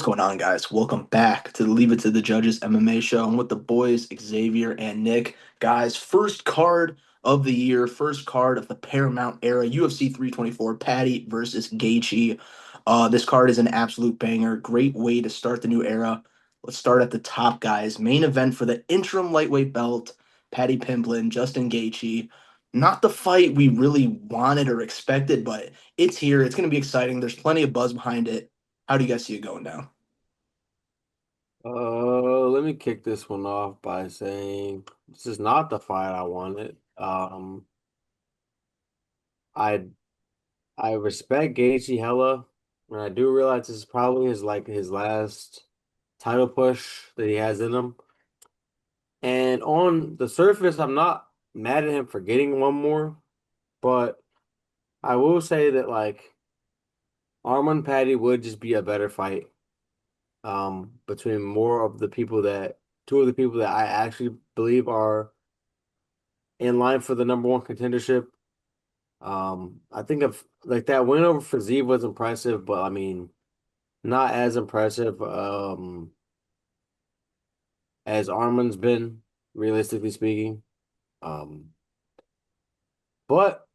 going on, guys? Welcome back to the Leave It to the Judges MMA show. I'm with the boys, Xavier and Nick. Guys, first card of the year, first card of the Paramount era, UFC 324, Paddy versus Gaethje. This card is an absolute banger. Great way to start the new era. Let's start at the top, guys. Main event for the interim lightweight belt, Paddy Pimblett and Justin Gaethje. Not the fight we really wanted or expected, but it's here. It's going to be exciting. There's plenty of buzz behind it. How do you guys see it going down? Let me kick this one off by saying this is not the fight I wanted. I I respect Gaethje hella, and I do realize this is probably his last title push that he has in him. And on the surface, I'm not mad at him for getting one more, but I will say that Armand Paddy would just be a better fight. Between more of the people that two of the people that I actually believe are in line for the number one contendership. I think of like that win over Fiziev was impressive, but I mean, not as impressive as Arman's been, realistically speaking. Um, but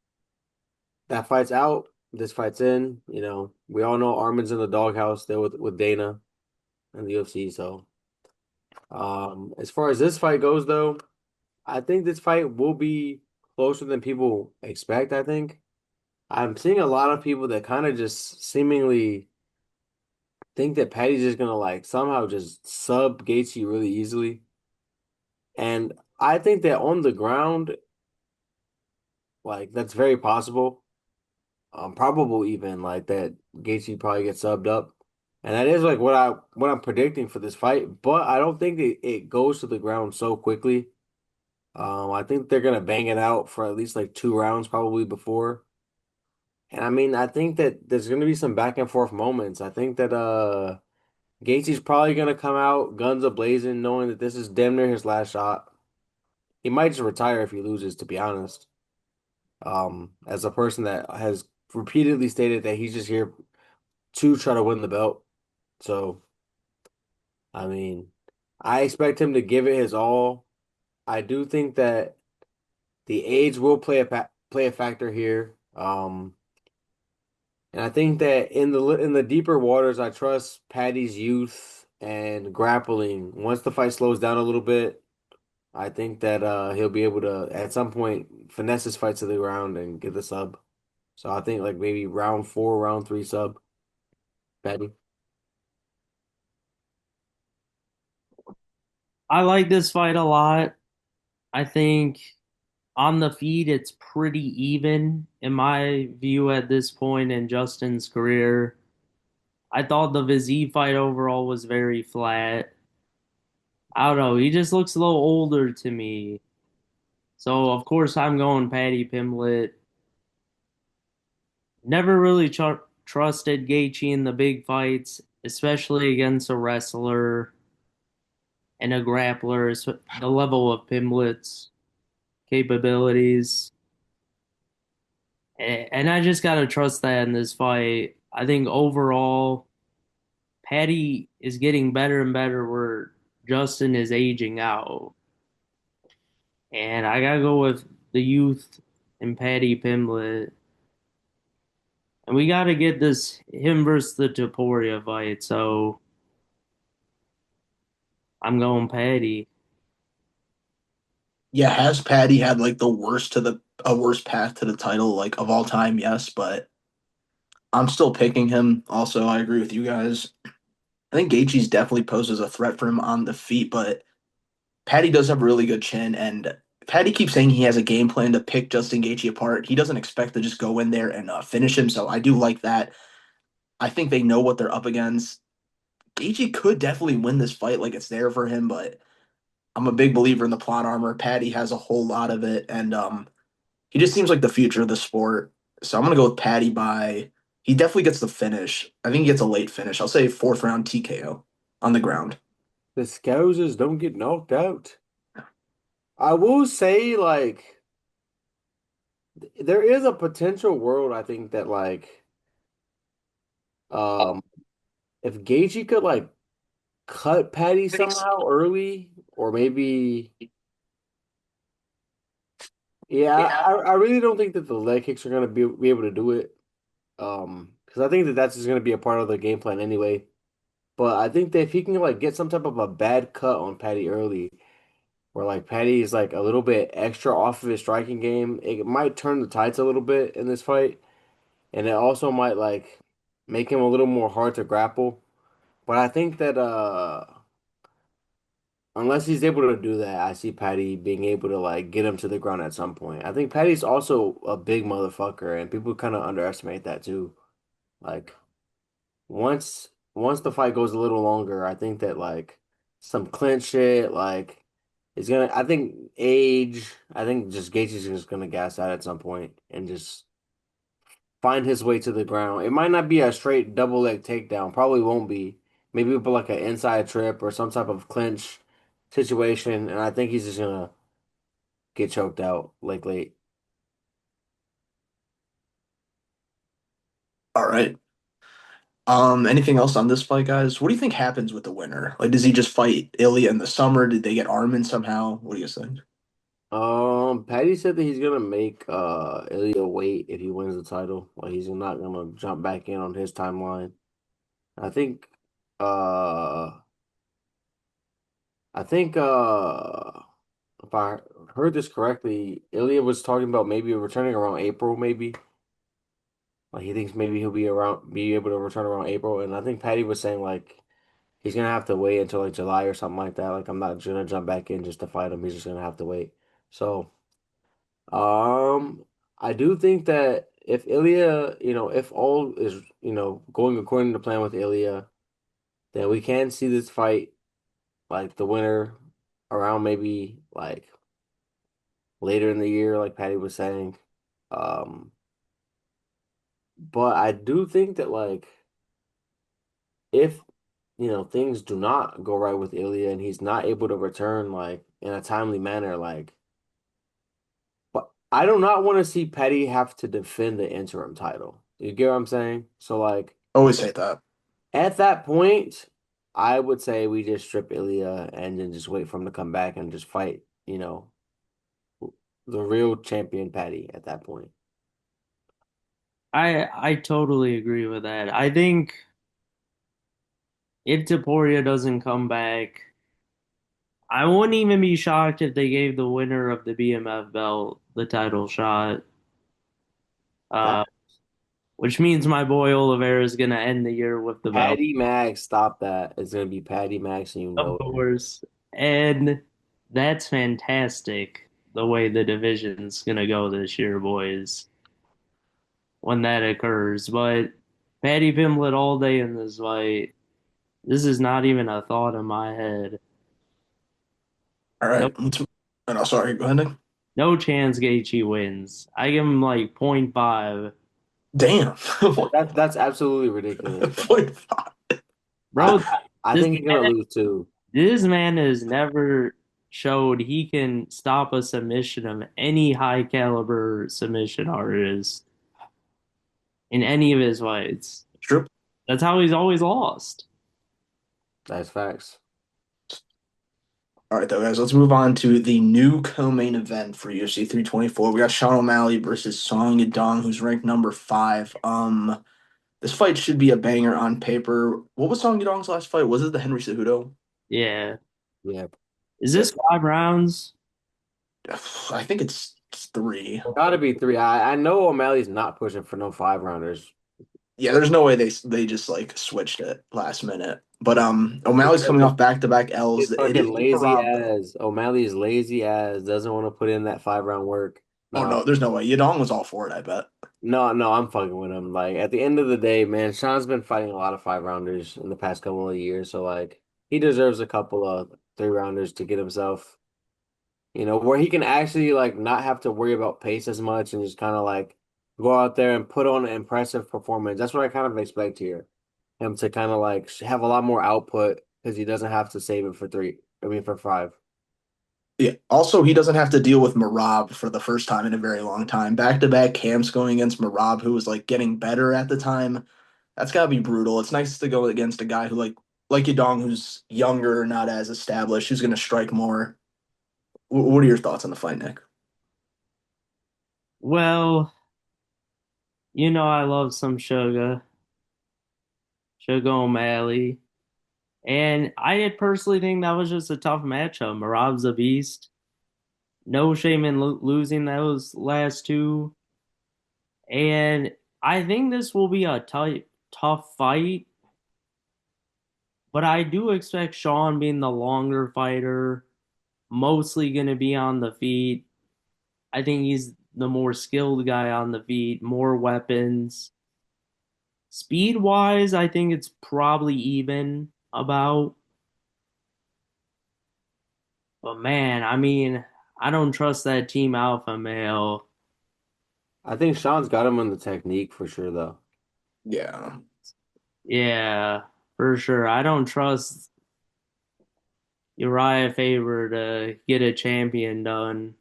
that fight's out. This fight's in. We all know Arman's in the doghouse there with Dana and the UFC. So, as far as this fight goes, though, I think this fight will be closer than people expect. I think. I'm seeing a lot of people that kind of just seemingly think that Patty's just gonna like somehow just sub Gaethje really easily. And I think that on the ground, like that's very possible. Probable even like that Gaethje probably gets subbed up. And that is like what I'm predicting for this fight, but I don't think it goes to the ground so quickly. I think they're gonna bang it out for at least like 2 rounds probably before. And I mean, I think that there's gonna be some back and forth moments. I think that Gaethje's probably gonna come out guns a blazing, knowing that this is damn near his last shot. He might just retire if he loses, to be honest. As a person that has repeatedly stated that he's just here to try to win the belt. So, I mean, I expect him to give it his all. I do think that the age will play a factor here. And I think that in the deeper waters, I trust Paddy's youth and grappling. Once the fight slows down a little bit, I think that he'll be able to at some point finesse his fight to the ground and get the sub. So I think like maybe round four, round three sub, Patty. I like this fight a lot. I think on the feet, it's pretty even in my view at this point in Justin's career. I thought the Vizzy fight overall was very flat. I don't know. He just looks a little older to me. So, of course, I'm going Paddy Pimblett. Never really trusted Gaethje in the big fights, especially against a wrestler and a grappler, the level of Pimblett's capabilities. And I just gotta trust that in this fight. I think overall, Patty is getting better and better where Justin is aging out. And I gotta go with the youth and Patty Pimblett. And we gotta get this him versus the Taporia fight. So I'm going Patty. Yeah, has Paddy had like the worst to the a worst path to the title like of all time? Yes, but I'm still picking him. Also, I agree with you guys. I think Gaethje's definitely poses a threat for him on the feet, but Paddy does have a really good chin, and Paddy keeps saying he has a game plan to pick Justin Gaethje apart. He doesn't expect to just go in there and finish him, so I do like that. I think they know what they're up against. Gaethje could definitely win this fight, like it's there for him, but I'm a big believer in the plot armor. Paddy has a whole lot of it, and he just seems like the future of the sport. So I'm gonna go with Paddy by. He definitely gets the finish. I think he gets a late finish. I'll say fourth round TKO on the ground. The Scousers don't get knocked out. I will say there is a potential world I think that um if Gaethje could like cut Patty somehow early, or maybe yeah, I really don't think that the leg kicks are gonna be able to do it. Because I think that that's just gonna be a part of the game plan anyway. But I think that if he can like get some type of a bad cut on Patty early, where like Patty is like a little bit extra off of his striking game, it might turn the tides a little bit in this fight, and it also might like make him a little more hard to grapple. But I think that unless he's able to do that, I see Patty being able to like get him to the ground at some point. I think Patty's also a big motherfucker, and people kind of underestimate that too. Like once the fight goes a little longer, I think that like some clinch shit, like it's gonna. I think age. I think just Gaethje's just gonna gas out at some point and just find his way to the ground. It might not be a straight double leg takedown. Probably won't be. Maybe it'll be like an inside trip or some type of clinch situation, and I think he's just gonna get choked out like late. All right. Anything else on this fight, guys? What do you think happens with the winner? Like, does he just fight Ilya in the summer? Did they get Armin somehow? What do you think? Patty said that he's gonna make Ilya wait if he wins the title. Like he's not gonna jump back in on his timeline. I think uh I think if I heard this correctly, Ilya was talking about maybe returning around April, maybe. Like he thinks maybe he'll be able to return around April. And I think Patty was saying like he's gonna have to wait until like July or something like that. Like I'm not gonna jump back in just to fight him. He's just gonna have to wait. So I do think that if Ilya, if all is, going according to plan with Ilya, then we can see this fight, like the winner around maybe like later in the year, like Patty was saying. Um, but I do think that like if, things do not go right with Ilya and he's not able to return like in a timely manner, like, but I do not want to see Petty have to defend the interim title. You get what I'm saying? So like Always hate that. at that point, I would say we just strip Ilya and then just wait for him to come back and just fight, the real champion Patty at that point. I totally agree with that. I think if Taporia doesn't come back, I wouldn't even be shocked if they gave the winner of the BMF belt the title shot. Uh, which means my boy Oliveira is gonna end the year with the belt, Patty Max, stop that. It's gonna be Patty Max, and you of know it. course. And that's fantastic the way the division's gonna go this year, boys, when that occurs. But Patty Pimblett all day in this fight. This is not even a thought in my head. All No, right. And I'm sorry. Go ahead, Nick. no chance Gaethje wins. I give him like point 0.5. Damn. That's absolutely ridiculous, bro. 0.5. I Bro, I this think he's gonna lose too. this man has never showed he can stop a submission of any high caliber submission artist in any of his fights. True. That's how he's always lost. That's facts. All right, though, guys. Let's move on to the new co-main event for UFC 324. We got Sean O'Malley versus Song Yadong, who's ranked number 5. This fight should be a banger on paper. What was Song Yadong's last fight? Was it the Henry Cejudo? Yeah. Yeah, Is Yeah, this 5 rounds? I think it's 3. gotta be three. I know O'Malley's not pushing for no five rounders. Yeah, there's no way they just like switched it last minute. But O'Malley's coming off back-to-back L's. His It fucking is lazy Rob though. ass. O'Malley's lazy ass doesn't want to put in that 5 round work. Oh No, no, there's no way. Yadong was all for it, I bet. no, I'm fucking with him. Like at the end of the day, man, Sean's been fighting a lot of 5 rounders in the past couple of years, so like he deserves a couple of 3 rounders to get himself, where he can actually like not have to worry about pace as much and just kind of like go out there and put on an impressive performance. That's what I kind of expect here. Him to kind of like have a lot more output because he doesn't have to save it for three. I mean for five. Yeah. Also, he doesn't have to deal with Marab for the first time in a very long time. Back-to-back camps going against Marab, who was like getting better at the time. That's gotta be brutal. It's nice to go against a guy who like Yadong, who's younger, not as established, who's gonna strike more. What are your thoughts on the fight, Nick? Well, I love some Sugar O'Malley. And I did personally think that was just a tough matchup. Marab's a beast. No shame in losing those last two. And I think this will be a tough fight, but I do expect Sean being the longer fighter, mostly going to be on the feet. I think he's the more skilled guy on the feet, more weapons. Speed wise, I think it's probably even about. But man, I mean, I don't trust that team alpha male. I think Sean's got him on the technique for sure, though. Yeah. Yeah, for sure. I don't trust Uriah Faber to get a champion done.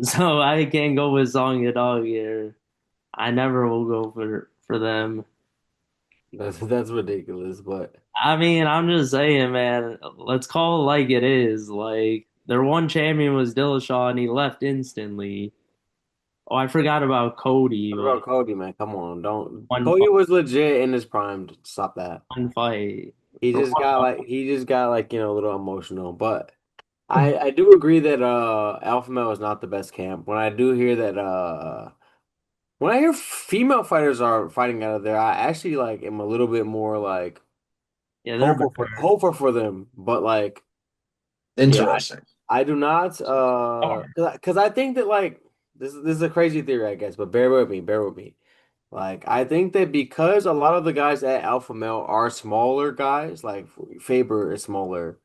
So I can't go with Song Yadong here. I never will go for them. That's ridiculous, but I mean, I'm just saying, man, let's call it like it is. Like their one champion was Dillashaw and he left instantly. Oh, I forgot about Cody, what but about Cody, man? Come on, don't. one Cody fight, was legit in his prime. Stop that. one fight. He For just one got fight. like a little emotional, but I do agree that Alpha Male is not the best camp. When I do hear that when I hear female fighters are fighting out of there, I actually like am a little bit more like Yeah, they're better. hopeful for them. But like, yeah, Interesting. I do not because I think that like this is a crazy theory, I guess, but bear with me. Like I think that because a lot of the guys at Alpha Male are smaller guys, like Faber is smaller.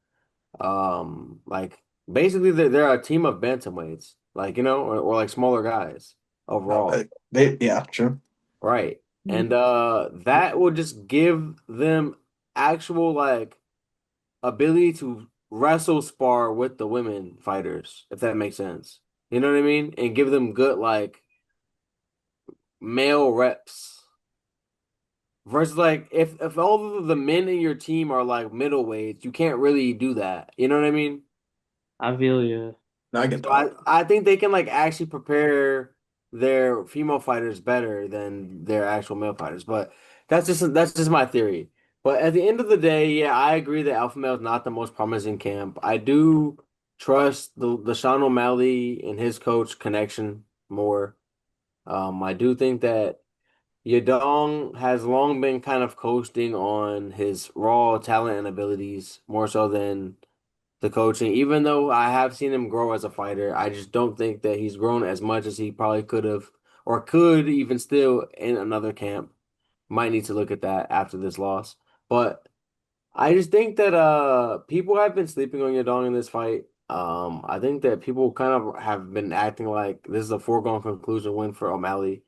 Like basically they're a team of bantamweights, like or like smaller guys No, overall. yeah, sure. Right. And that would just give them actual like ability to wrestle spar with the women fighters, if that makes sense. You know what I mean? And give them good like male reps. Versus like if all of the men in your team are like middleweights, you can't really do that. You know what I mean? I feel you. No, I get So that. I think they can like actually prepare their female fighters better than their actual male fighters. But that's just my theory. But at the end of the day, yeah, I agree that Alpha Male is not the most promising camp. I do trust the Sean O'Malley and his coach connection more. I do think that Yadong has long been kind of coasting on his raw talent and abilities more so than the coaching. Even though I have seen him grow as a fighter, I just don't think that he's grown as much as he probably could have or could even still in another camp. Might need to look at that after this loss. But I just think that people have been sleeping on Yadong in this fight. I think that people kind of have been acting like this is a foregone conclusion win for O'Malley.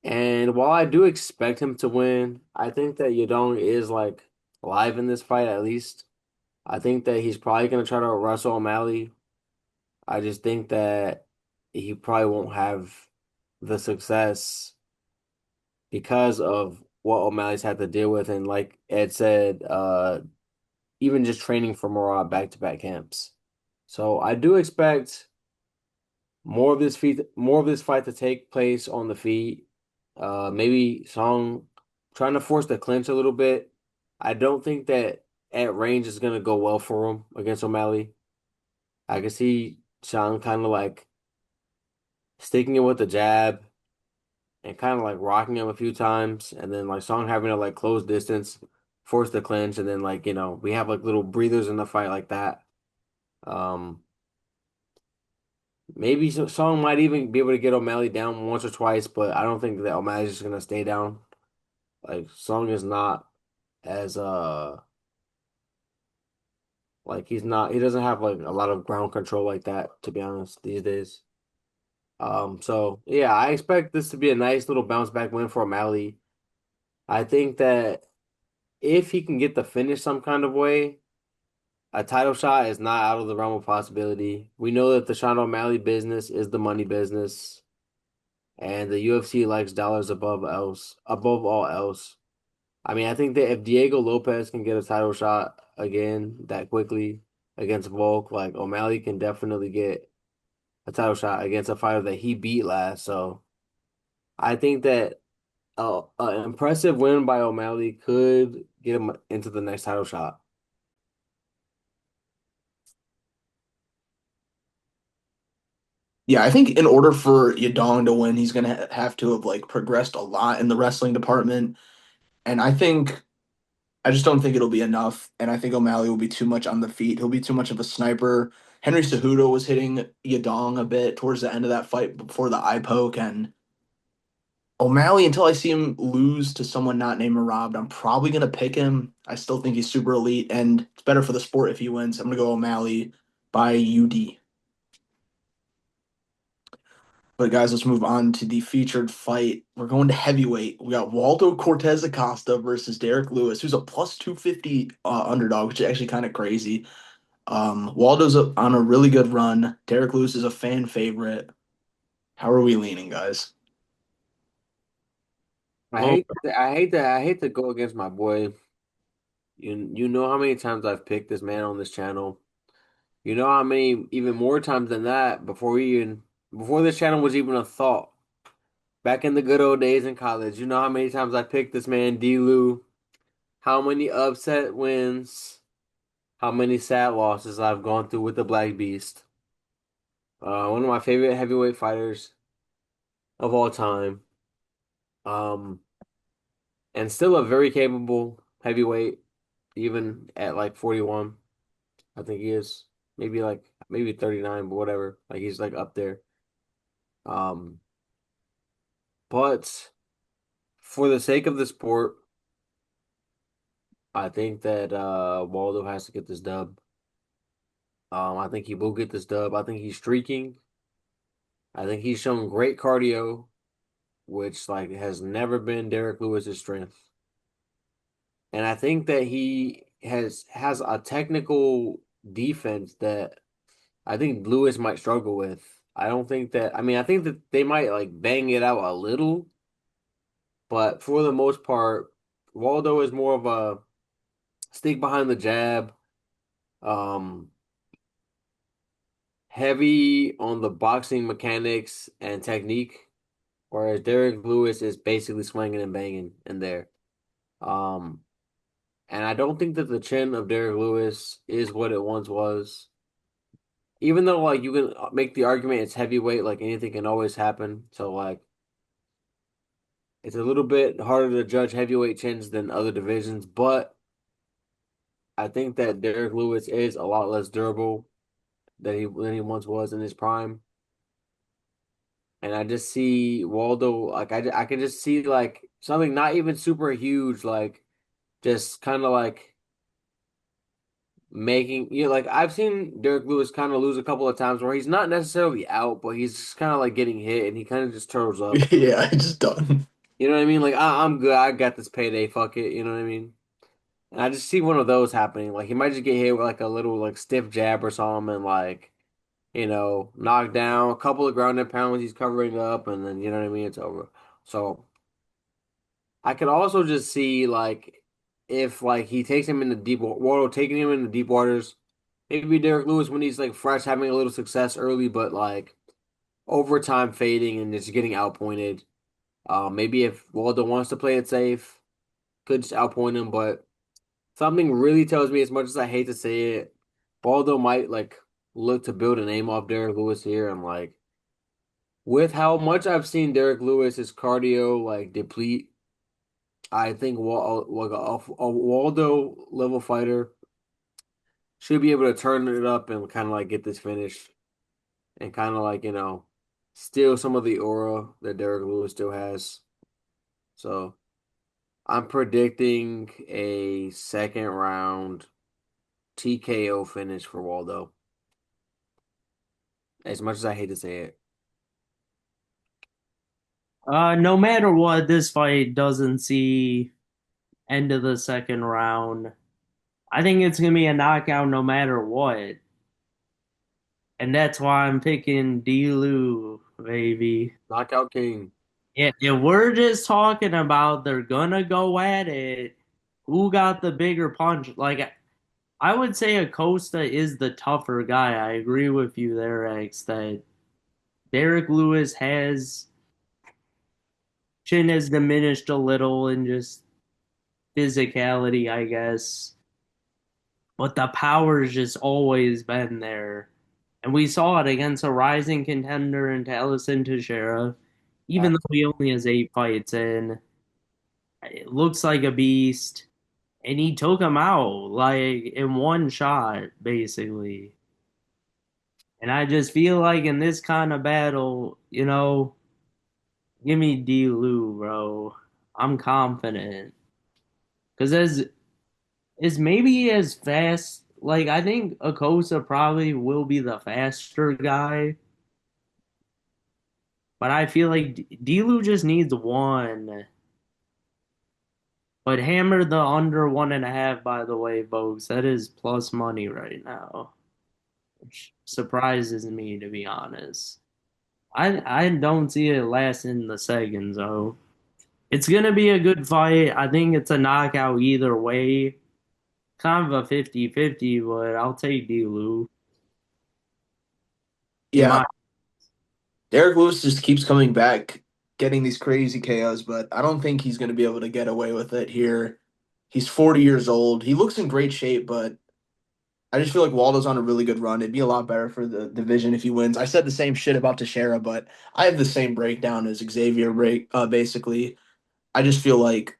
And while I do expect him to win, I think that Yadong is like live in this fight at least. I think that he's probably gonna try to wrestle O'Malley. I just think that he probably won't have the success because of what O'Malley's had to deal with, and like Ed said, even just training for Murad back-to-back camps. So I do expect more of this fight to take place on the feet. Maybe Song trying to force the clinch a little bit. I don't think that at range is gonna go well for him against O'Malley. I can see Sean kind of like sticking it with the jab and kind of like rocking him a few times, and then like Song having to like close distance, force the clinch, and then like we have like little breathers in the fight like that. Um, maybe Song might even be able to get O'Malley down once or twice, but I don't think that O'Malley's just gonna stay down. Like Song is not as like he doesn't have like a lot of ground control like that, to be honest, these days. So yeah, I expect this to be a nice little bounce back win for O'Malley. I think that if he can get the finish some kind of way, a title shot is not out of the realm of possibility. We know that the Sean O'Malley business is the money business, and the UFC likes dollars above all else. I mean, I think that if Diego Lopez can get a title shot again that quickly against Volk, like O'Malley can definitely get a title shot against a fighter that he beat last. So I think that an impressive win by O'Malley could get him into the next title shot. Yeah, I think in order for Yadong to win, he's gonna have to have like progressed a lot in the wrestling department. And I just don't think it'll be enough. And I think O'Malley will be too much on the feet. He'll be too much of a sniper. Henry Cejudo was hitting Yadong a bit towards the end of that fight before the eye poke. And O'Malley, until I see him lose to someone not named Robbed, I'm probably gonna pick him. I still think he's super elite, and it's better for the sport if he wins. I'm gonna go O'Malley by UD. But guys, let's move on to the featured fight. We're going to heavyweight. We got Waldo Cortez Acosta versus Derek Lewis, who's a plus 250 underdog, which is actually kind of crazy. Waldo's on a really good run. Derek Lewis is a fan favorite. How are we leaning, guys? Well, I hate to go against my boy. You know how many times I've picked this man on this channel. You know how many even more times than that before this channel was even a thought. Back in the good old days in college, you know how many times I picked this man, D. Lou, how many upset wins, how many sad losses I've gone through with the Black Beast. One of my favorite heavyweight fighters of all time. Um, and still a very capable heavyweight, even at like 41. I think he is maybe 39, but whatever. Like he's like up there. Um, but for the sake of the sport, I think that Waldo has to get this dub. I think he will get this dub. I think he's streaking. I think he's shown great cardio, which like has never been Derek Lewis's strength. And I think that he has a technical defense that I think Lewis might struggle with. I don't think that I mean I think that they might like bang it out a little, but for the most part, Waldo is more of a stick behind the jab, um, heavy on the boxing mechanics and technique, whereas Derek Lewis is basically swinging and banging in there. Um, and I don't think that the chin of Derek Lewis is what it once was. Even though like you can make the argument it's heavyweight, like anything can always happen. So like it's a little bit harder to judge heavyweight chins than other divisions, but I think that Derek Lewis is a lot less durable than he once was in his prime. And I just see Waldo like I can just see like something not even super huge, like just kind of like making like I've seen Derek Lewis kind of lose a couple of times where he's not necessarily out, but he's just kind of like getting hit and he kind of just turtles up. Yeah, I just done. You know what I mean? Like I'm good. I got this payday. Fuck it. You know what I mean? And I just see one of those happening. Like he might just get hit with like a little like stiff jab or something, and like knocked down a couple of ground and pounds. He's covering up, and then you know what I mean. It's over. So I could also just see like if like he takes him into deep water, taking him into deep waters. Maybe Derek Lewis when he's like fresh, having a little success early, but like over time fading and just getting outpointed. Maybe if Waldo wants to play it safe, could just outpoint him, but something really tells me, as much as I hate to say it, Waldo might like look to build a name off Derek Lewis here, and like with how much I've seen Derek Lewis's cardio like deplete, I think like a Waldo level fighter should be able to turn it up and kind of like get this finish and kind of like steal some of the aura that Derek Lewis still has. So I'm predicting a second round TKO finish for Waldo. As much as I hate to say it. no matter what, this fight doesn't see end of the second round. I think it's gonna be a knockout no matter what. And that's why I'm picking D. Lou, baby. Knockout King. if we're just talking about they're gonna go at it, who got the bigger punch? Like I would say Acosta is the tougher guy. I agree with you there, X, that Derek Lewis has chin has diminished a little in just physicality, I guess. But the power's just always been there. And we saw it against a rising contender in Allison Teixeira. Even though he only has 8 fights in, it looks like a beast. And he took him out like in one shot, basically. And I just feel like in this kind of battle, give me D. Lou, bro. I'm confident. Because as maybe as fast, like I think Akosa probably will be the faster guy, but I feel like Delu just needs one. But hammer the under 1.5, by the way, folks. That is plus money right now, which surprises me to be honest. I don't see it lasting the seconds though. It's gonna be a good fight. I think it's a knockout either way. Kind of a 50-50, but I'll take Delu. In Yeah, my Derek Lewis just keeps coming back, getting these crazy KOs, but I don't think he's going to be able to get away with it here. He's 40 years old. He looks in great shape, but I just feel like Waldo's on a really good run. It'd be a lot better for the division if he wins. I said the same shit about Teixeira, but I have the same breakdown as Xavier basically. I just feel like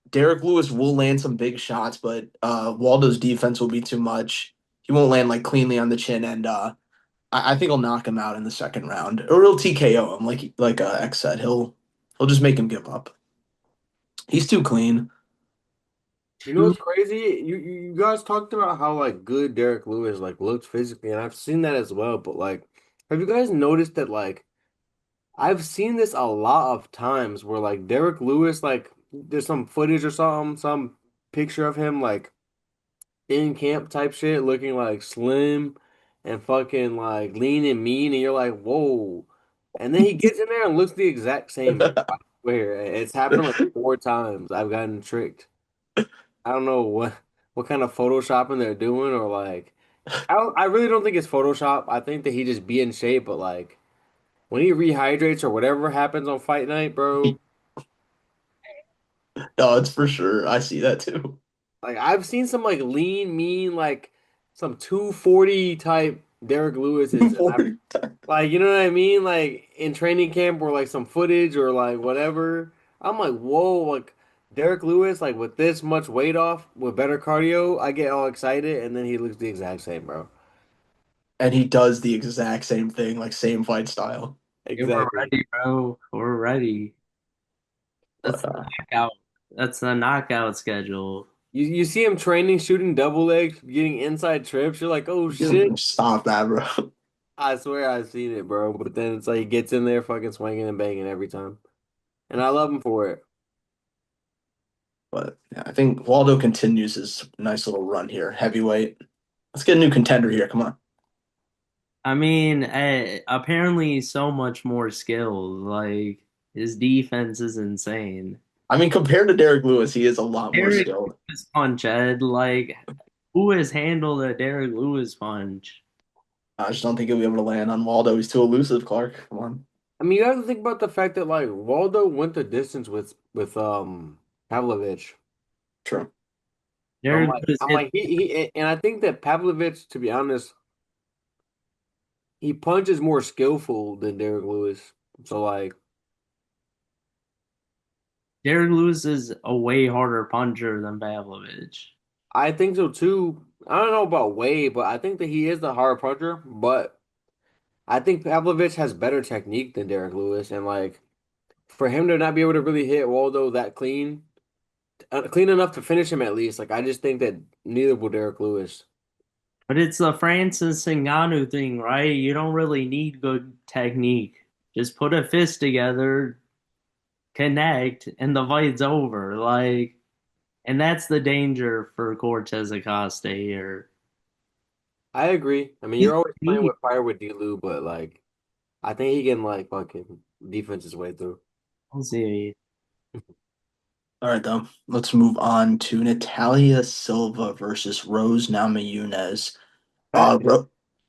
Derek Lewis will land some big shots, but Waldo's defense will be too much. He won't land like cleanly on the chin, and I think he'll knock him out in the second round, or he'll TKO him, like X said. He'll just make him give up. He's too clean. You know what's crazy? You guys talked about how like good Derek Lewis like looks physically, and I've seen that as well. But like, have you guys noticed that like I've seen this a lot of times where like Derek Lewis like there's some footage or something, some picture of him like in camp type shit, looking like slim and fucking like lean and mean, and you're like, whoa. And then he gets in there and looks the exact same, bro. I swear. It's happened like 4 times. I've gotten tricked. I don't know what kind of photoshopping they're doing or like I really don't think it's Photoshop. I think that he just be in shape, but like when he rehydrates or whatever happens on fight night, bro, No, it's for sure. I see that too. like I've seen some like lean, mean, like some 240 type Derek Lewis's, and I 40 like you know what I mean? Like in training camp or like some footage or like whatever. I'm like, whoa, like Derek Lewis, like with this much weight off, with better cardio, I get all excited, and then he looks the exact same, bro. and he does the exact same thing, like same fight style. we're Exactly. ready, bro. We're ready. That's But the knockout. That's the knockout schedule. You see him training, shooting double legs, getting inside trips. You're like, oh shit. stop that, bro. I swear I've seen it, bro. But then it's like he gets in there fucking swinging and banging every time. And I love him for it. But yeah, I think Waldo continues his nice little run here. Heavyweight. Let's get a new contender here. Come on. I mean, apparently so much more skilled. Like his defense is insane. I mean, compared to Derek Lewis, he is a lot more Derek skilled. Lewis punch, Ed. Like who has handled a Derek Lewis punch? I just don't think he'll be able to land on Waldo. He's too elusive, Clark. Come on. I mean, you have to think about the fact that like Waldo went the distance with Pavlovich. True. So Derek Lewis I'm hit. like he and I think that Pavlovich, to be honest, he punches more skillful than Derek Lewis. So like Derek Lewis is a way harder puncher than Pavlovich. I think so too. I don't know about Wade, but I think that he is the hard puncher. But I think Pavlovich has better technique than Derek Lewis, and like for him to not be able to really hit Waldo that clean, clean enough to finish him at least. Like I just think that neither will Derek Lewis. But it's the Francis Ngannou thing, right? You don't really need good technique. Just put a fist together, connect, and the fight's over. Like, and that's the danger for Cortez Acosta here. I agree. I mean, He's you're always playing he, with fire with D. Lou, but like I think he can like fucking defense his way through. Let's see. All right, though. Let's move on to Natalia Silva versus Rose Namajunas. Bet.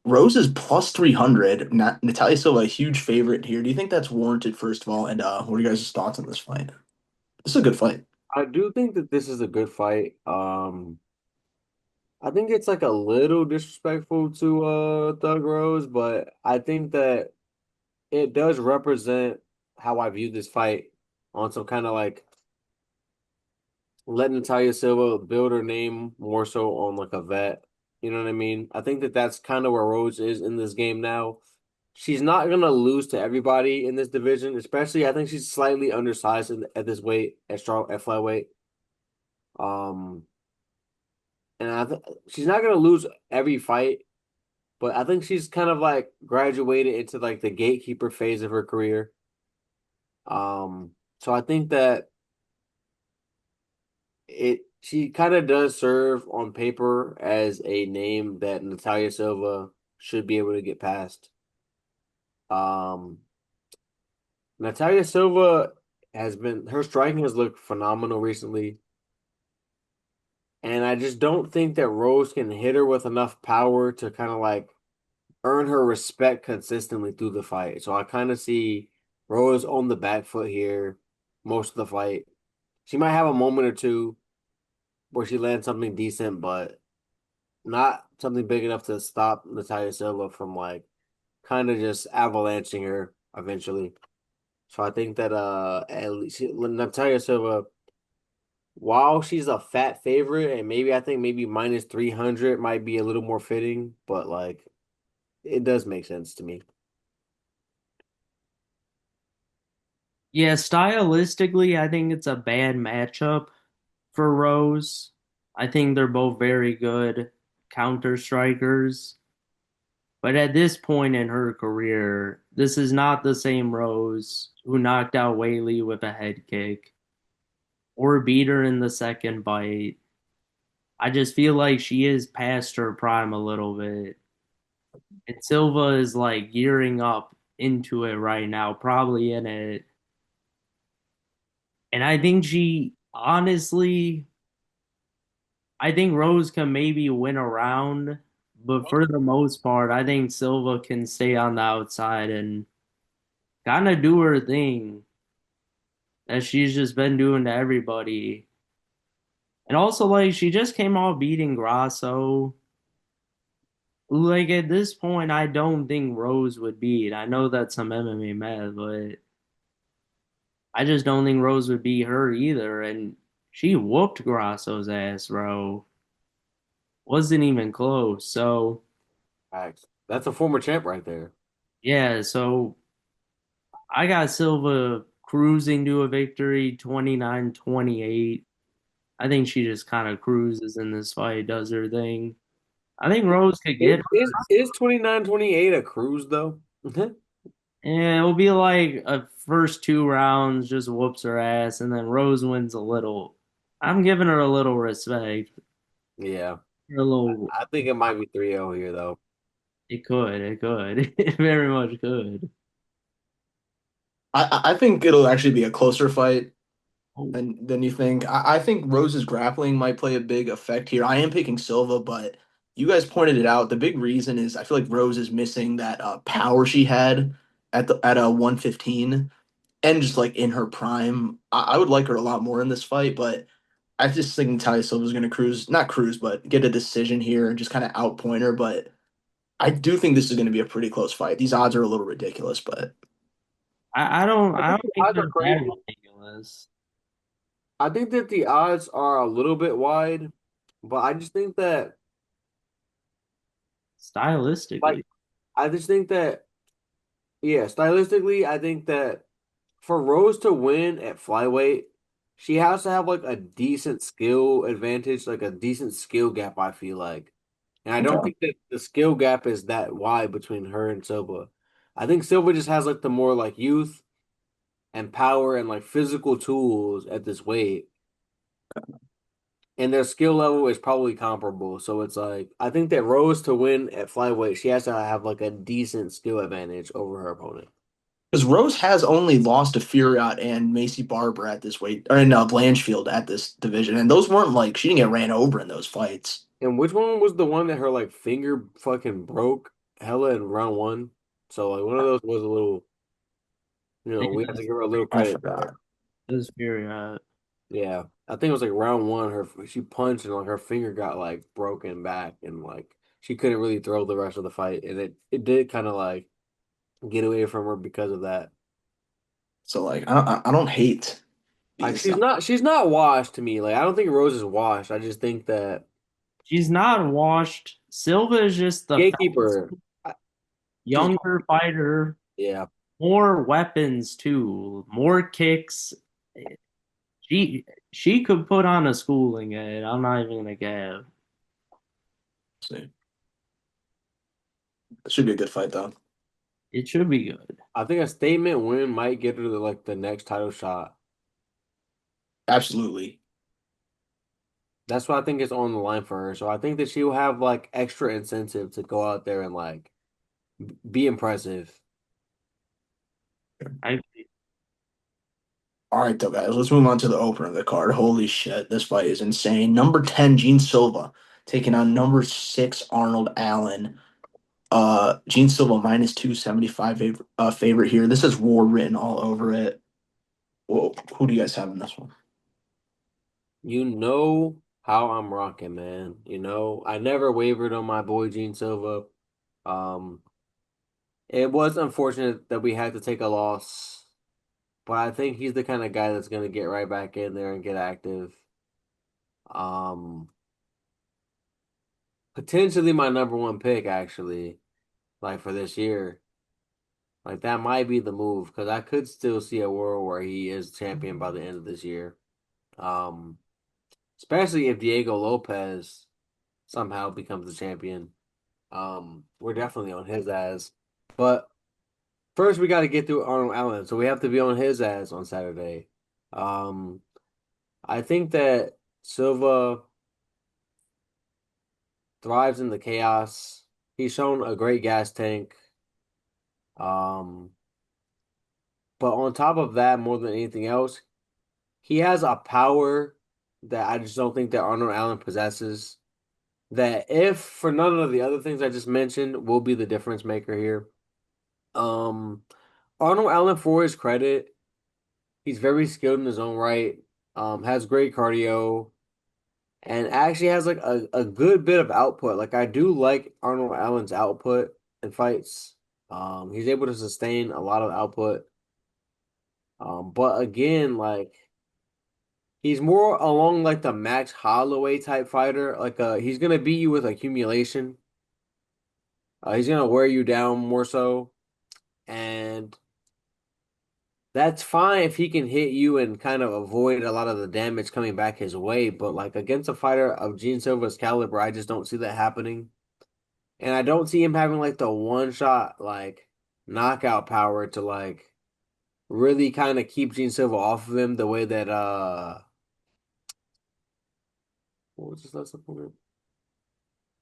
Rose is plus 300. Natalia Silva, a huge favorite here. Do you think that's warranted, first of all? And what are you guys' thoughts on this fight? This is a good fight. I do think that this is a good fight. I think it's like a little disrespectful to Thug Rose, but I think that it does represent how I view this fight on some kind of like letting Natalia Silva build her name more so on like a vet. You know what I mean? I think that that's kind of where Rose is in this game now. She's not gonna lose to everybody in this division, especially I think she's slightly undersized at this weight at strong at flyweight. Um, and she's not gonna lose every fight, but I think she's kind of like graduated into like the gatekeeper phase of her career. So I think that she kind of does serve on paper as a name that Natalia Silva should be able to get past. Um, Natalia Silva has been her striking has looked phenomenal recently, and I just don't think that Rose can hit her with enough power to kind of like earn her respect consistently through the fight. So I kind of see Rose on the back foot here most of the fight. She might have a moment or two where she lands something decent, but not something big enough to stop Natalia Silva from like kind of just avalanching her eventually. So I think that at least Natalia Silva, while she's a fat favorite, and maybe I think maybe minus 300 might be a little more fitting, but like it does make sense to me. Yeah, stylistically, I think it's a bad matchup for Rose. I think they're both very good counter strikers. But at this point in her career, this is not the same Rose who knocked out Whaley with a head kick or beat her in the second fight. I just feel like she is past her prime a little bit. And Silva is like gearing up into it right now, probably in it. And I think she honestly, I think Rose can maybe win a round, but for the most part, I think Silva can stay on the outside and kind of do her thing that she's just been doing to everybody. And also, like, she just came off beating Grasso. Like, at this point, I don't think Rose would beat. I know that's some MMA math, but I just don't think Rose would beat her either. And she whooped Grasso's ass, bro. Wasn't even close. So, Facts. That's a former champ right there. yeah, so I got Silva cruising to a victory, 29-28. I think she just kind of cruises in this fight, does her thing. I think Rose could get Is 29-28 a cruise though? and it'll be like a first two rounds just whoops her ass, and then Rose wins a little. I'm giving her a little respect. Yeah. A little, I think it might be 3-0 here though. it could, it very much could. I think it'll actually be a closer fight Oh, than you think. I think Rose's grappling might play a big effect here. I am picking Silva, but you guys pointed it out. The big reason is I feel like Rose is missing that power she had at a 115 and just like in her prime. I would like her a lot more in this fight, but I just think Natalia Silva's going to cruise, not cruise, but get a decision here and just kind of outpoint her. But I do think this is going to be a pretty close fight. These odds are a little ridiculous, but I I think don't the think odds they're are that crazy. ridiculous I think that the odds are a little bit wide, but I just think that like stylistically. I just think that yeah, stylistically, I think that for Rose to win at flyweight, she has to have like a decent skill advantage, like a decent skill gap, I feel like. And I don't okay. think that the skill gap is that wide between her and Silva. I think Silva just has like the more like youth and power and like physical tools at this weight. And their skill level is probably comparable. So it's like I think that Rose to win at flyweight, she has to have like a decent skill advantage over her opponent. Because Rose has only lost to Furiat and Macy Barber at this weight, or no, Blanchfield at this division, and those weren't like she didn't get ran over in those fights. And which one was the one that her like finger fucking broke hella in round one? So like one of those was a little, I think we have to give her a little I credit there. forgot. this is very Yeah, I think it was like round one. She punched and like her finger got like broken back and like she couldn't really throw the rest of the fight, and it did kind of like get away from her because of that. So like I don't hate Like these. she's not washed to me. Like I don't think Rose is washed. I just think that she's not washed. Silva is just the fastest, gatekeeper. She's younger fighter, yeah. more weapons too, more kicks. She she could put on a schooling, and I'm not even gonna give. See, it should be a good fight though. It should be good. I think a statement win might get her to like the next title shot. Absolutely. That's what I think is on the line for her. So I think that she will have like extra incentive to go out there and like be impressive. I All right, though, guys, let's move on to the opener of the card. Holy shit, this fight is insane. Number 10, Gene Silva, taking on number 6, Arnold Allen. Gene Silva minus 275 favorite here. This has war written all over it. Whoa, who do you guys have in this one? You know how I'm rocking, man. I never wavered on my boy Gene Silva. Um, it was unfortunate that we had to take a loss, but I think he's the kind of guy that's gonna get right back in there and get active. Um, Potentially my number one pick, actually, like for this year. Like that might be the move because I could still see a world where he is champion by the end of this year. Um, Especially if Diego Lopez somehow becomes the champion. We're definitely on his ass. But first we got to get through Arnold Allen, so we have to be on his ass on Saturday. Um, I think that Silva thrives in the chaos. He's shown a great gas tank. Um, but on top of that, more than anything else, he has a power that I just don't think that Arnold Allen possesses. That if for none of the other things I just mentioned will be the difference maker here. Um, Arnold Allen, for his credit, he's very skilled in his own right. Has great cardio and actually has like a good bit of output. Like I do like Arnold Allen's output in fights. He's able to sustain a lot of output. But again, like he's more along like the Max Holloway type fighter. Like he's gonna beat you with accumulation. He's gonna wear you down more so, and that's fine if he can hit you and kind of avoid a lot of the damage coming back his way. But like against a fighter of Gene Silva's caliber, I just don't see that happening. And I don't see him having like the one shot like knockout power to like really kind of keep Gene Silva off of him the way that what was his last opponent?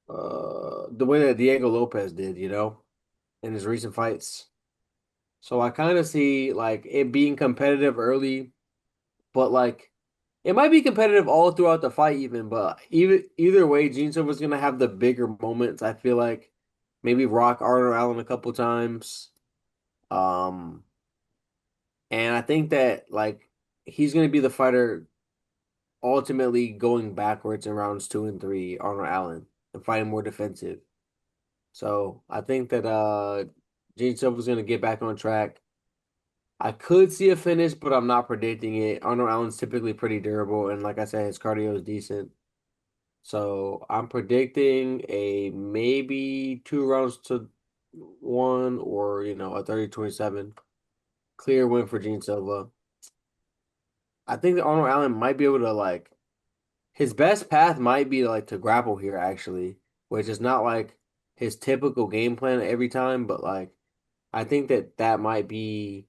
The way that Diego Lopez did, in his recent fights. So I kind of see like it being competitive early, but like it might be competitive all throughout the fight even, but either way, Gene Silva's gonna have the bigger moments. I feel like maybe rock Arnold Allen a couple times. Um, and I think that like he's gonna be the fighter ultimately going backwards in rounds two and three, Arnold Allen, and fighting more defensive. So I think that Gene Silva's gonna get back on track. I could see a finish, but I'm not predicting it. Arnold Allen's typically pretty durable, and like I said, his cardio is decent. So I'm predicting a maybe 2 rounds to 1 or, a 30-27 clear win for Gene Silva. I think that Arnold Allen might be able to like his best path might be like to grapple here actually, which is not like his typical game plan every time, but like I think that that might be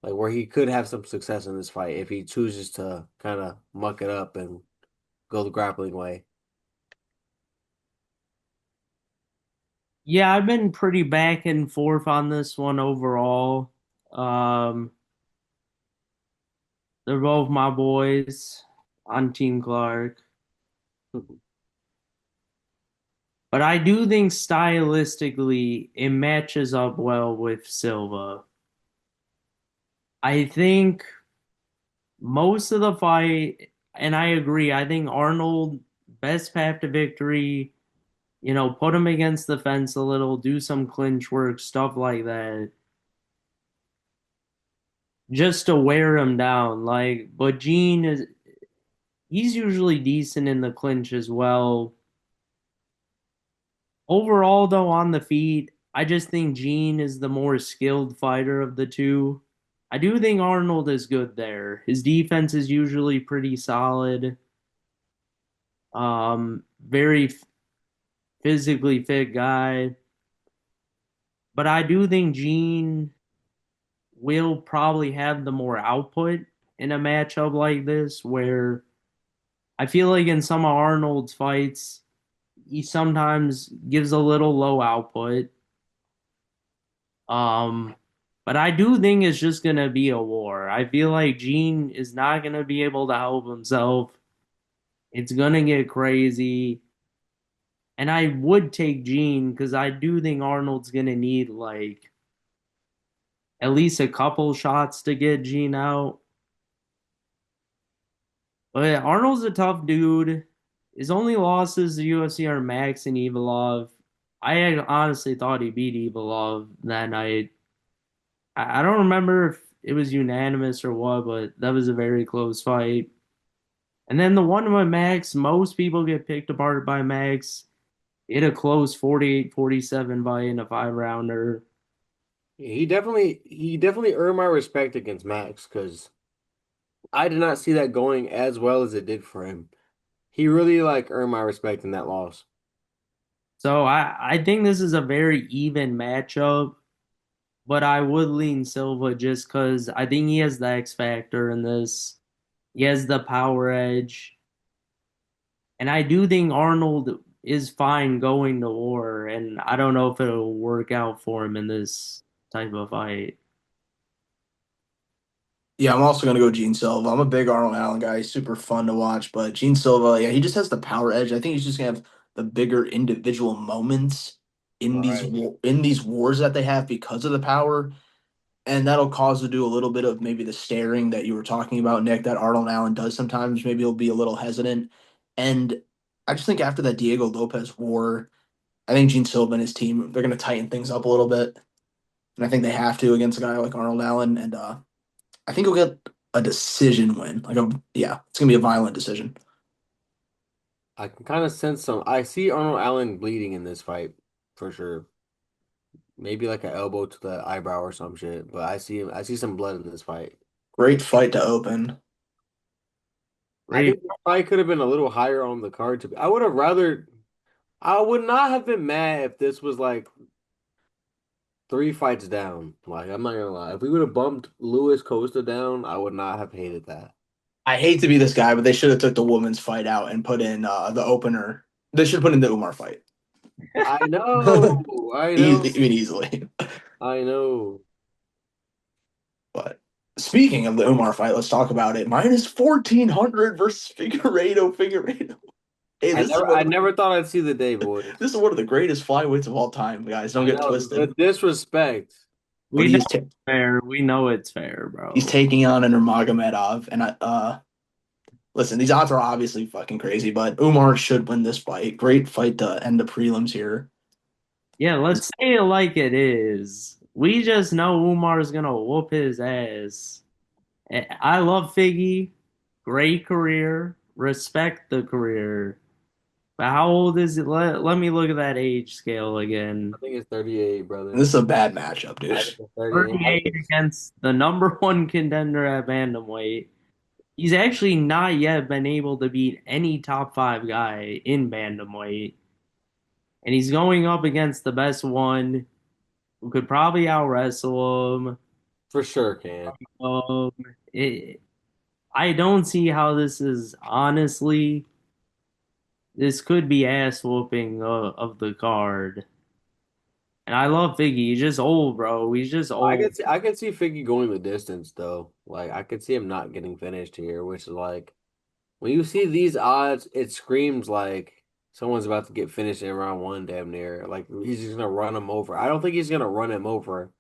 like where he could have some success in this fight if he chooses to kind of muck it up and go the grappling way. Yeah, I've been pretty back and forth on this one overall. Um, they're both my boys on Team Clark. But I do think stylistically it matches up well with Silva. I think most of the fight, and I agree, I think Arnold, best path to victory, put him against the fence a little, do some clinch work, stuff like that, just to wear him down. But Gene he's usually decent in the clinch as well. Overall, though, on the feet, I just think Gene is the more skilled fighter of the two. I do think Arnold is good there. His defense is usually pretty solid. Very physically fit guy. But I do think Gene will probably have the more output in a matchup like this, where I feel like in some of Arnold's fights, he sometimes gives a little low output. Um, but I do think it's just gonna be a war. I feel like Gene is not gonna be able to help himself. It's gonna get crazy. And I would take Gene because I do think Arnold's gonna need like at least a couple shots to get Gene out. But Arnold's a tough dude. His only losses to UFC are Max and Evolov. I honestly thought he beat Evolov that night. I don't remember if it was unanimous or what, but that was a very close fight. And then the one with Max, most people get picked apart by Max. It a close 48-47 by in a 5 rounder. He definitely earned my respect against Max because I did not see that going as well as it did for him. He really like earned my respect in that loss. So I think this is a very even matchup, but I would lean Silva just because I think he has the X factor in this. He has the power edge. And I do think Arnold is fine going to war, and I don't know if it'll work out for him in this type of fight. Yeah, I'm also gonna go Gene Silva. I'm a big Arnold Allen guy. He's super fun to watch, but Gene Silva, yeah, he just has the power edge. I think he's just gonna have the bigger individual moments Right. in these wars that they have because of the power, and that'll cause to do a little bit of maybe the staring that you were talking about, Nick, that Arnold Allen does sometimes. Maybe he'll be a little hesitant, and I just think after that Diego Lopez war, I think Gene Silva and his team they're gonna tighten things up a little bit, and I think they have to against a guy like Arnold Allen, and I think he'll get a decision win. Yeah, it's gonna be a violent decision. I can kind of sense some. I see Arnold Allen bleeding in this fight for sure. Maybe like an elbow to the eyebrow or some shit. But I see some blood in this fight. Great fight to open. I Great. think the fight could have been a little higher on the card to be. I would have rather. I would not have been mad if this was like 3 fights down. Like I'm not gonna lie. If we would have bumped Luis Costa down, I would not have hated that. I hate to be this guy, but they should have took the women's fight out and put in the opener. They should have put in the Umar fight. I know. I Easy, I know. mean easily. I know. But speaking of the Umar fight, let's talk about it. Minus 1400 versus Figueiredo. Figueiredo. Hey, I never thought I'd see the day, boys. this is one of the greatest flyweights of all time, guys. Don't I get know the twisted. disrespect. But We know it's fair. We know it's fair, he's bro. taking on an Nurmagomedov, and listen, these odds are obviously fucking crazy, but Umar should win this fight. Great fight to end the prelims here. Yeah, let's say it like it is. We just know Umar's gonna whoop his ass. I love Figgy. Great career. Respect the career. But how old is it? Let me look at that age scale again. I think it's 38, brother. This is a bad matchup, dude. I think it's 38. 38 against the number one contender at bantamweight. He's actually not yet been able to beat any top five guy in bantamweight. And he's going up against the best one who could probably out wrestle him. For sure, can. Um, it, I don't see how this is this could be ass whooping of the card. And I love Figgy. He's just old, bro. He's just old. I could see Figgy going the distance though. Like I could see him not getting finished here, which is like when you see these odds, it screams like someone's about to get finished in round one, damn near. Like he's just gonna run him over. I don't think he's gonna run him over.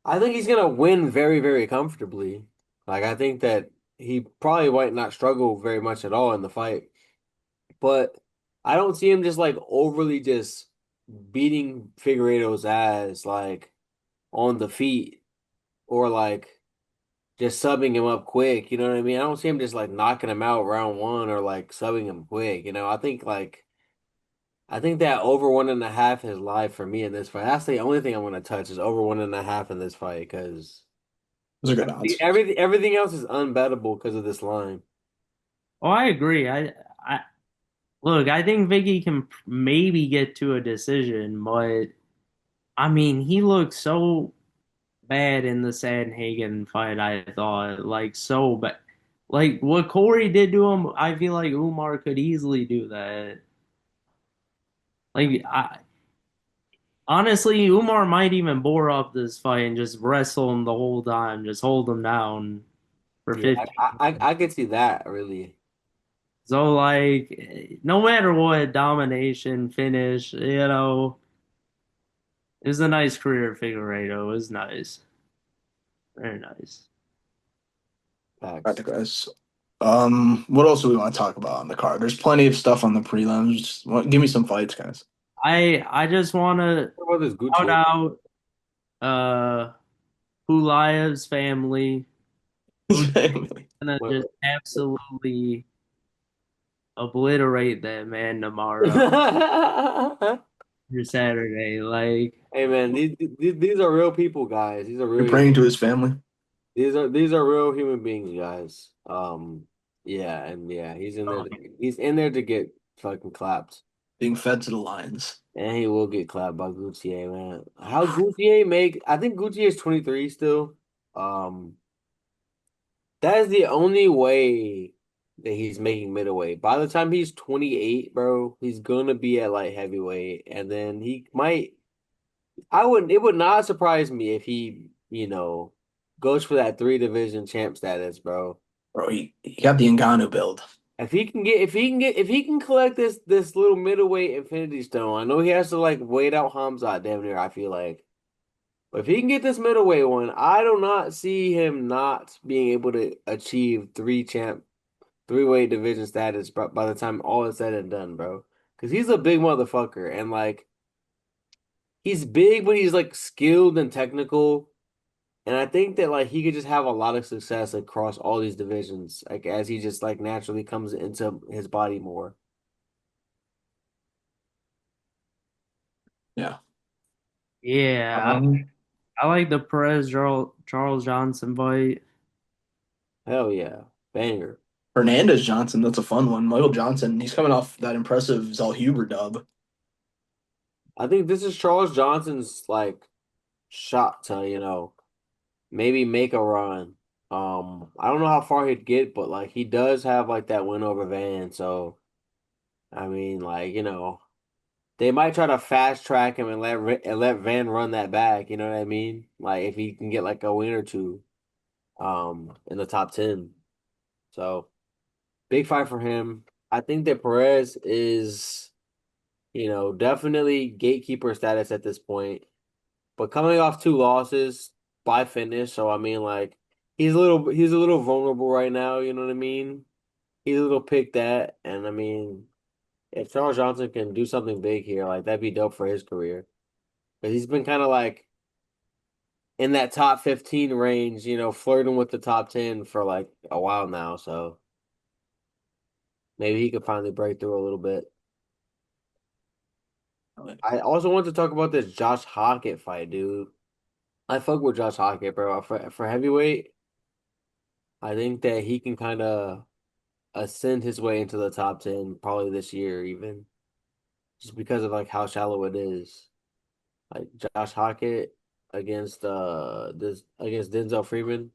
I think he's gonna win very, very comfortably. Like I think that he probably might not struggle very much at all in the fight. But I don't see him just like overly just beating Figueiredo's ass like on the feet or like just subbing him up quick. You know what I mean? I don't see him just like knocking him out round one or like subbing him quick. I think that over 1.5 is live for me in this fight. That's the only thing I'm gonna touch is over 1.5 in this fight because Those are good odds. everything else is unbettable because of this line. Oh, I agree. I look. I think Vicky can maybe get to a decision, but I mean, he looked so bad in the Sandhagen fight. I thought like so bad. Like what Corey did to him, I feel like Umar could easily do that. Like honestly, Umar might even bore up this fight and just wrestle him the whole time, just hold him down for Yeah, 15. I could see that really. So like no matter what, domination, finish, it was a nice career Figueiredo. It was nice. Very nice. Right, Facts. guys. What else do we want to talk about on the card? There's plenty of stuff on the prelims. Give me some fights, guys. I just wanna What about this shout Gucci? out uh Pulaev's family who's Family. gonna What- just absolutely obliterate that man tomorrow Hey or Saturday. Like man, these are real people, guys. These are You're real. praying to his family, These are real human beings, guys. Yeah, and yeah, he's in there to get fucking clapped, being fed to the lions. and he will get clapped by Gucci, man. How Gucci make? I think Gucci is 23 still. Um, that is the only way that he's making middleweight. By the time he's 28, bro, he's gonna be at light heavyweight, and then he might. I wouldn't. It would not surprise me if he, goes for that three division champ status, bro. Bro, he got the Ngannou build. If he can collect this little middleweight Infinity Stone, I know he has to like wait out Hamzat damn near. I feel like, but if he can get this middleweight one, I do not see him not being able to achieve three weight division status by the time all is said and done, bro. Because he's a big motherfucker and like he's big, but he's like skilled and technical. And I think that like he could just have a lot of success across all these divisions, like as he just like naturally comes into his body more. Yeah. yeah, Um, I like the Charles Johnson fight. Hell yeah, banger. Hernandez Johnson, that's a fun one. Michael Johnson, he's coming off that impressive Zellhuber dub. I think this is Charles Johnson's like shot to, maybe make a run. I don't know how far he'd get, but like he does have like that win over Van, so I mean, like, they might try to fast track him and let Van run that back, you know what I mean? Like if he can get like a win or two in the top 10. So, big fight for him. I think that Perez is, definitely gatekeeper status at this point. But coming off two losses by finish, so I mean like he's a little vulnerable right now, you know what I mean? He's a little picked at, and I mean if Charles Johnson can do something big here, like that'd be dope for his career. Because he's been kind of like in that top 15 range, flirting with the top 10 for like a while now. So maybe he could finally break through a little bit. I also want to talk about this Josh Hockett fight, dude. I fuck with Josh Hockett, bro. For heavyweight, I think that he can kind of ascend his way into the top 10 probably this year, even just because of like how shallow it is. Like Josh Hockett against Denzel Freeman.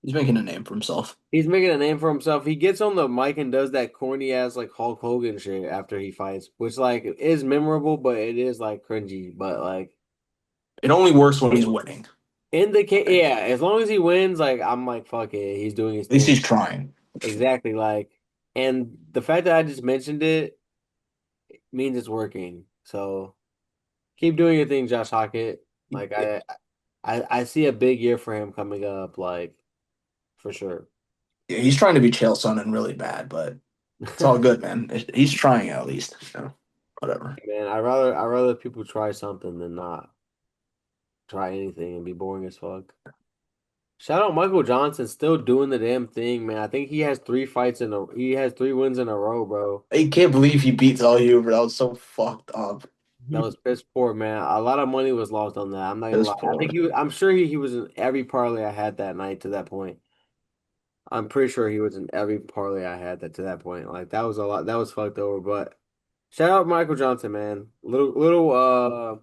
He's making a name for himself. He's making a name for himself. He gets on the mic and does that corny ass like Hulk Hogan shit after he fights, which like is memorable, but it is like cringy. But like It only works when he's winning. In the case, Like, yeah, as long as he wins, like I'm like, fuck it, he's doing his at least thing. he's trying. Exactly, like, and the fact that I just mentioned it means it's working. So keep doing your thing, Josh Hockett. Like I see a big year for him coming up, like for sure. Yeah, he's trying to be Chael Sonnen really bad, but it's all good, man. He's trying at least. Whatever. Man, I rather people try something than not try anything and be boring as fuck. Shout out Michael Johnson still doing the damn thing, man. I think he has 3 wins in a row, bro. I can't believe he beats all you, but that was so fucked up. That was piss poor, man. A lot of money was lost on that. I'm not gonna Piss lie. I poor. think I'm sure he was in every parlay I had that night to that point. I'm pretty sure he was in every parlay I had that to that point. Like that was a lot. That was fucked over. But shout out Michael Johnson, man. Little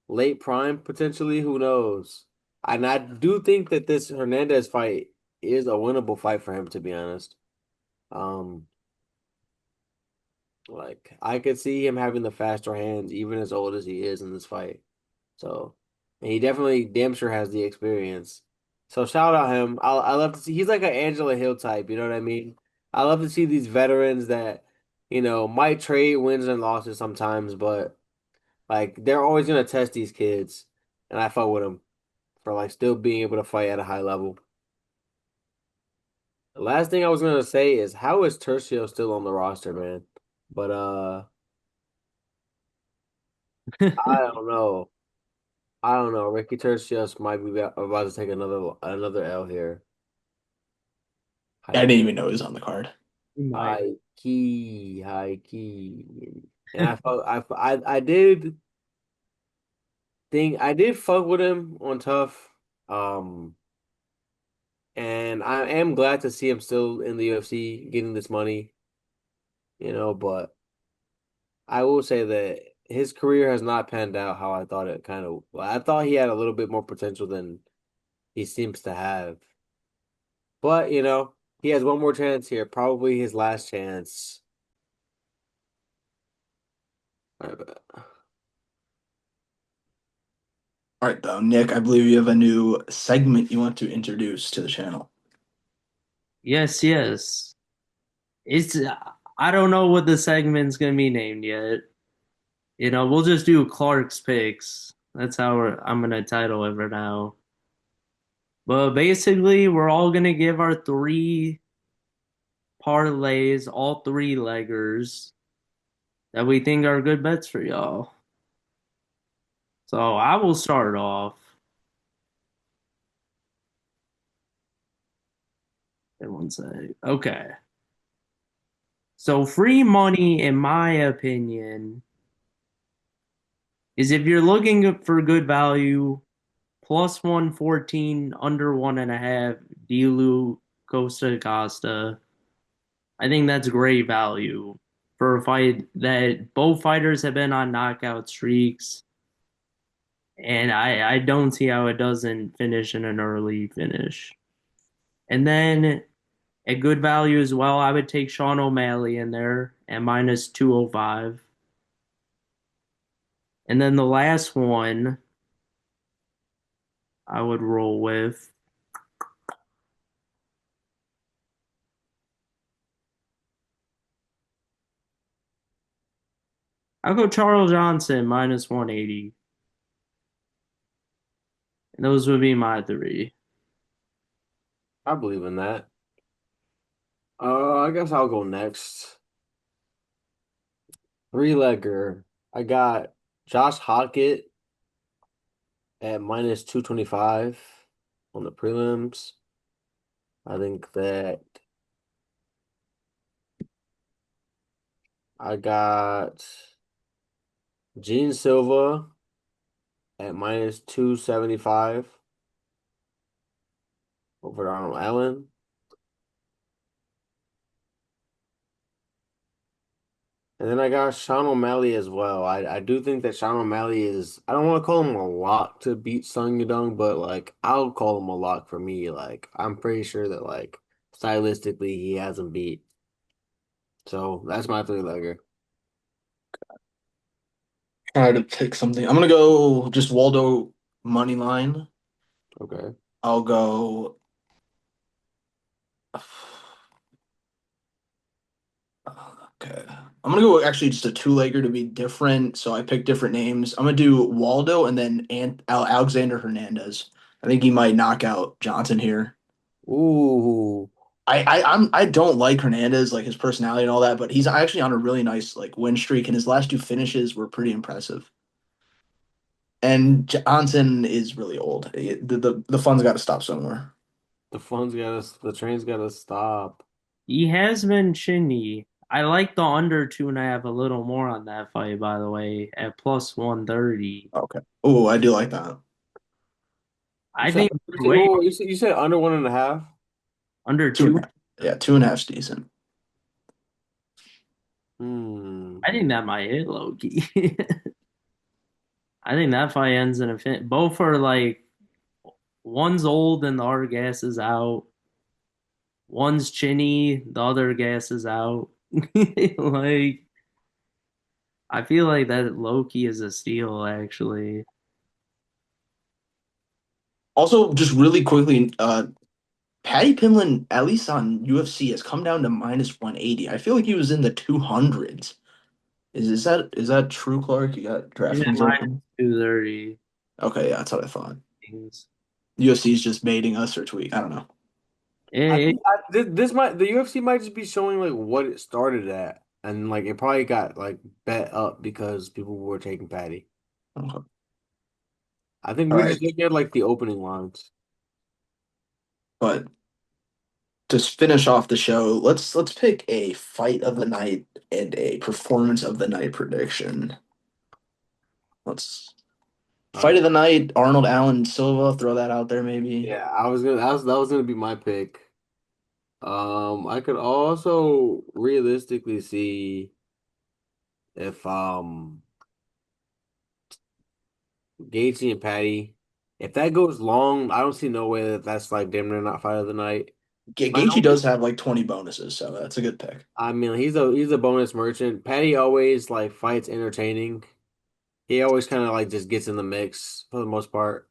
late prime potentially. Who knows? And I do think that this Hernandez fight is a winnable fight for him, to be honest. Um, like I could see him having the faster hands, even as old as he is in this fight. So, and he definitely damn sure has the experience. So shout out him. I love to see he's like an Angela Hill type, you know what I mean? I love to see these veterans that, might trade wins and losses sometimes, but like they're always gonna test these kids. And I fuck with them for like still being able to fight at a high level. The last thing I was gonna say is how is Tercio still on the roster, man? But I don't know. I don't know. Ricky Tercios might be about to take another L here. I High didn't even know he was on the card. He might. high key. And I did fuck with him on Tough. Um, and I am glad to see him still in the UFC getting this money, but I will say that his career has not panned out how I thought it kind of. Well, I thought he had a little bit more potential than he seems to have. But, he has one more chance here, probably his last chance. All right, though, Nick, I believe you have a new segment you want to introduce to the channel. Yes, yes. It's I don't know what the segment's gonna be named yet. We'll just do Clark's picks. That's how I'm gonna title it for now. But basically, we're all gonna give our three parlays, all three leggers that we think are good bets for y'all. So I will start off. Everyone say, okay. So free money, in my opinion, is if you're looking for good value, plus 114, under 1.5, Dilu Costa Costa. I think that's great value for a fight that both fighters have been on knockout streaks. And I don't see how it doesn't finish in an early finish. And then at good value as well, I would take Sean O'Malley in there at minus 205. And then the last one I would roll with, I'll go Charles Johnson minus 180. And those would be my three. I believe in that. I guess I'll go next. Three-legger. I got Josh Hockett at minus 225 on the prelims. I think that I got Gene Silva at minus 275 over Arnold Allen. And then I got Sean O'Malley as well. I do think that Sean O'Malley is, I don't want to call him a lock to beat Sung Yudong, but like I'll call him a lock for me. Like I'm pretty sure that like stylistically he has him beat. So that's my three-legger. Try to pick something. I'm gonna go just Waldo money line. Okay. I'll go. Okay. I'm gonna go actually just a two-legger to be different. So I picked different names. I'm gonna do Waldo and then Alexander Hernandez. I think he might knock out Johnson here. Ooh. I don't like Hernandez, like his personality and all that, but he's actually on a really nice like win streak, and his last two finishes were pretty impressive. And Johnson is really old. The fun's got to stop somewhere. The train's gotta stop. He has been chinny. I like the under 2.5 a little more on that fight, by the way, at plus 130. Okay. Oh, I do like that. I think way You said under 1.5? under Two and two. a half. Yeah, two and a half's decent. Hmm. I think that might hit low key. I think that fight ends in a fin. Both are like one's old and the other gas is out. One's chinny, the other gas is out. Like I feel like that low key is a steal, actually. Also, just really quickly, Patty Pimblett, at least on UFC, has come down to minus 180. I feel like he was in the 200s. Is that true, Clark? You got He's at DraftKings minus open? 230 Okay, yeah, that's what I thought. things. UFC is just baiting us or tweak. I don't know. I It, think this might the UFC might just be showing like what it started at, and like it probably got like bet up because people were taking Patty. Okay. I think All we right, just look at like the opening lines. but to finish off the show, let's pick a fight of the night and a performance of the night prediction. Let's All fight right. of the night, Arnold Allen Silva, throw that out there maybe. Yeah, that was gonna be my pick. I could also realistically see if Gaethje and Patty, if that goes long, I don't see no way that that's like damn near not fight of the night. My Gaethje only, does have like 20 bonuses, so that's a good pick. I mean, he's a bonus merchant. Patty always like fights entertaining. He always kind of like just gets in the mix for the most part.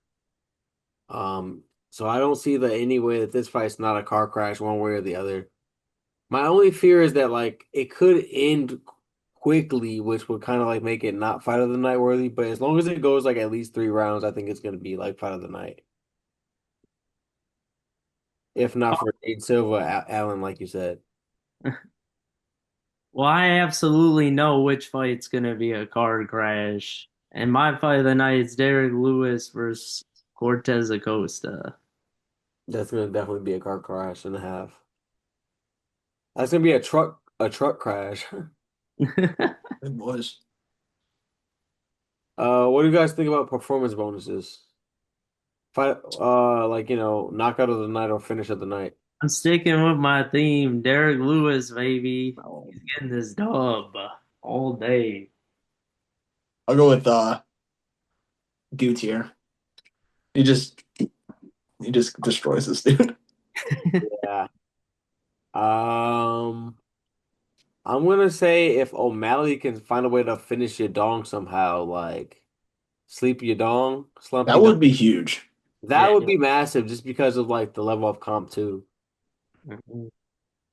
So I don't see the any way that this fight's not a car crash one way or the other. My only fear is that like it could end quickly, which would kind of like make it not fight of the night worthy. But as long as it goes like at least 3 rounds, I think it's gonna be like fight of the night. If not for Nate Silva, Allen, like you said. well, I absolutely know which fight's gonna be a car crash. And my fight of the night is Derek Lewis versus Cortez Acosta. That's gonna definitely be a car crash and a half. That's gonna be a truck crash. It was. What do you guys think about performance bonuses? Fight, like knockout of the night or finish of the night. I'm sticking with my theme. Derek Lewis, baby. I'll He's getting this dub all day. go with Gutierrez. He just destroys this dude. Yeah. Um, I'm gonna say if O'Malley can find a way to finish your dong somehow, like sleep your dong, slump That your dong, would be huge. that Yeah. would be massive just because of like the level of comp too. Mhm.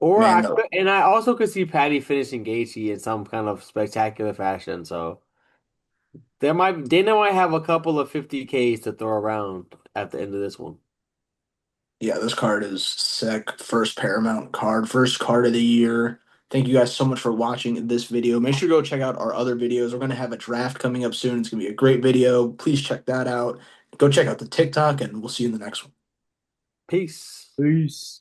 Or Man, no. I also could see Patty finishing Gaethje in some kind of spectacular fashion. So they might have a couple of 50Ks to throw around at the end of this one. Yeah, this card is sick. First Paramount card, first card of the year. Thank you guys so much for watching this video. Make sure to go check out our other videos. We're going to have a draft coming up soon. It's going to be a great video. Please check that out. Go check out the TikTok, and we'll see you in the next one. Peace. Peace.